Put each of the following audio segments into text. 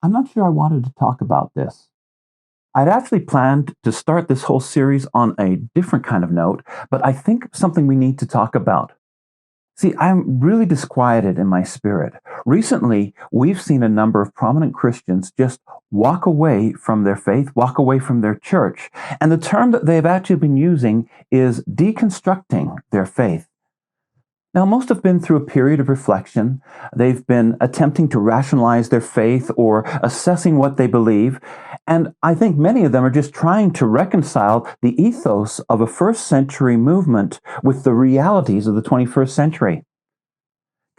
I'm not sure I wanted to talk about this. I'd actually planned to start this whole series on a different kind of note, but I think something we need to talk about. See, I'm really disquieted in my spirit. Recently, we've seen a number of prominent Christians just walk away from their faith, walk away from their church. And the term that they've actually been using is deconstructing their faith. Now, most have been through a period of reflection. They've been attempting to rationalize their faith or assessing what they believe. And I think many of them are just trying to reconcile the ethos of a first century movement with the realities of the 21st century.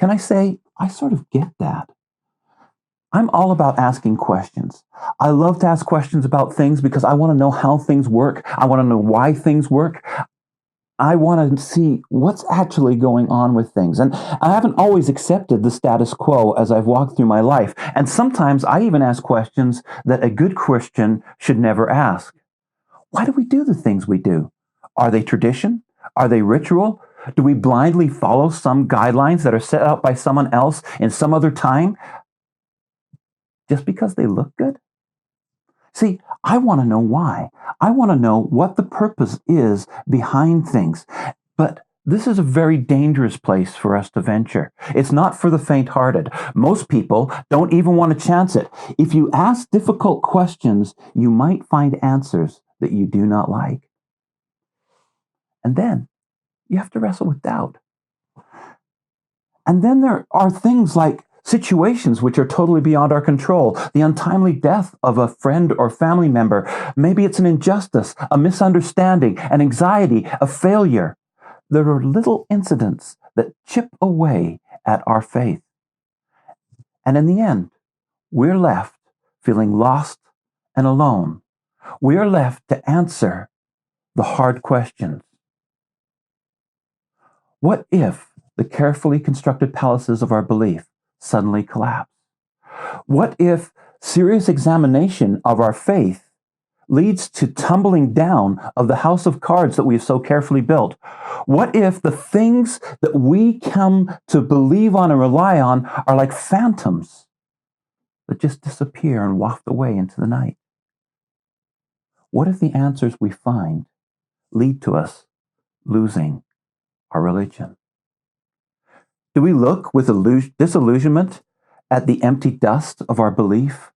Can I say, I sort of get that. I'm all about asking questions. I love to ask questions about things because I want to know how things work. I want to know why things work. I want to see what's actually going on with things. And I haven't always accepted the status quo as I've walked through my life. And sometimes I even ask questions that a good Christian should never ask. Why do we do the things we do? Are they tradition? Are they ritual? Do we blindly follow some guidelines that are set out by someone else in some other time just because they look good? See, I want to know why. I want to know what the purpose is behind things. But this is a very dangerous place for us to venture. It's not for the faint-hearted. Most people don't even want to chance it. If you ask difficult questions, you might find answers that you do not like. And then you have to wrestle with doubt. And then there are things like situations which are totally beyond our control. The untimely death of a friend or family member. Maybe it's an injustice, a misunderstanding, an anxiety, a failure. There are little incidents that chip away at our faith. And in the end, we're left feeling lost and alone. We're left to answer the hard questions. What if the carefully constructed palaces of our belief suddenly collapse? What if serious examination of our faith leads to tumbling down of the house of cards that we've so carefully built? What if the things that we come to believe on and rely on are like phantoms that just disappear and waft away into the night? What if the answers we find lead to us losing our religion? Do we look with disillusionment at the empty dust of our belief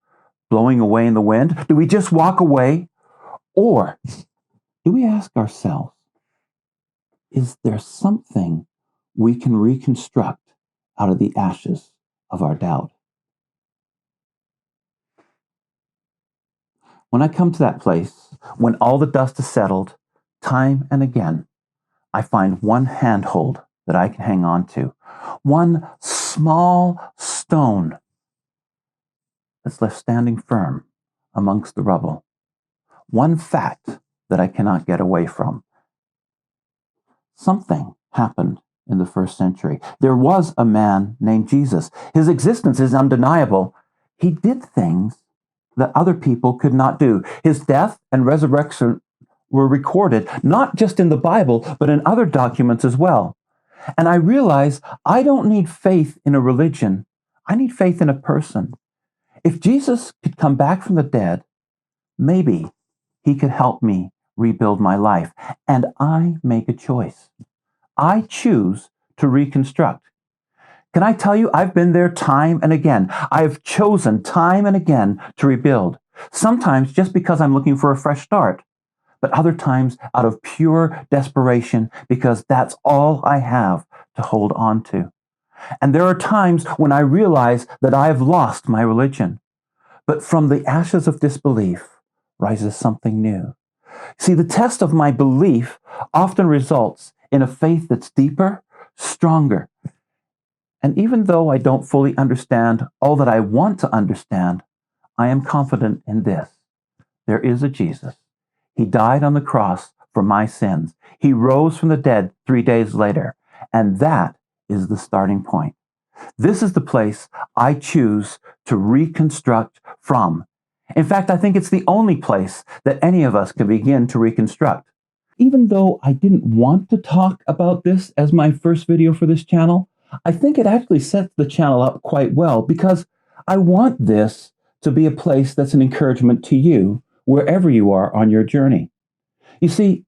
blowing away in the wind? Do we just walk away? Or do we ask ourselves, is there something we can reconstruct out of the ashes of our doubt? When I come to that place, when all the dust is settled, time and again, I find one handhold that I can hang on to, one small stone that's left standing firm amongst the rubble, one fact that I cannot get away from. Something happened in the first century. There was a man named Jesus. His existence is undeniable. He did things that other people could not do. His death and resurrection were recorded, not just in the Bible, but in other documents as well. And I realize I don't need faith in a religion. I need faith in a person. If Jesus could come back from the dead, maybe he could help me rebuild my life. And I make a choice. I choose to reconstruct. Can I tell you, I've been there time and again. I've chosen time and again to rebuild. Sometimes just because I'm looking for a fresh start, but other times out of pure desperation because that's all I have to hold on to. And there are times when I realize that I have lost my religion. But from the ashes of disbelief rises something new. See, the test of my belief often results in a faith that's deeper, stronger. And even though I don't fully understand all that I want to understand, I am confident in this. There is a Jesus. He died on the cross for my sins. He rose from the dead 3 days later. And that is the starting point. This is the place I choose to reconstruct from. In fact, I think it's the only place that any of us can begin to reconstruct. Even though I didn't want to talk about this as my first video for this channel, I think it actually sets the channel up quite well because I want this to be a place that's an encouragement to you wherever you are on your journey. You see,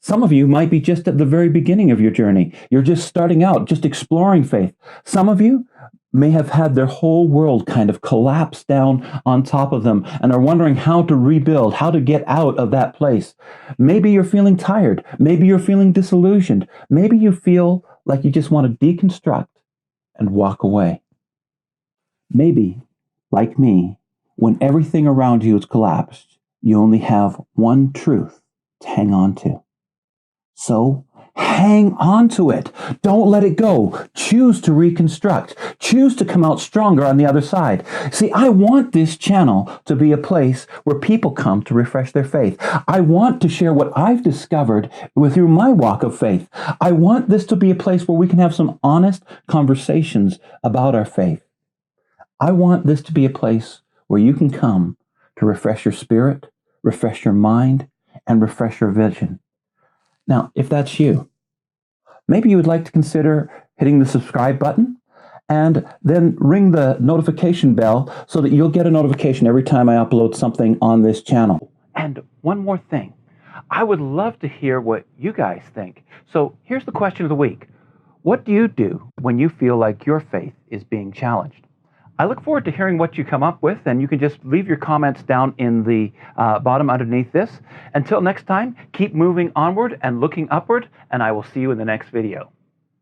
some of you might be just at the very beginning of your journey. You're just starting out, just exploring faith. Some of you may have had their whole world kind of collapse down on top of them and are wondering how to rebuild, how to get out of that place. Maybe you're feeling tired. Maybe you're feeling disillusioned. Maybe you feel like you just want to deconstruct and walk away. Maybe, like me, when everything around you is collapsed, you only have one truth to hang on to. So hang on to it. Don't let it go. Choose to reconstruct. Choose to come out stronger on the other side. See, I want this channel to be a place where people come to refresh their faith. I want to share what I've discovered through my walk of faith. I want this to be a place where we can have some honest conversations about our faith. I want this to be a place where you can come to refresh your spirit, refresh your mind, and refresh your vision. Now, if that's you, maybe you would like to consider hitting the subscribe button and then ring the notification bell so that you'll get a notification every time I upload something on this channel. And one more thing, I would love to hear what you guys think. So here's the question of the week. What do you do when you feel like your faith is being challenged? I look forward to hearing what you come up with, and you can just leave your comments down in the bottom underneath this. Until next time, keep moving onward and looking upward, and I will see you in the next video.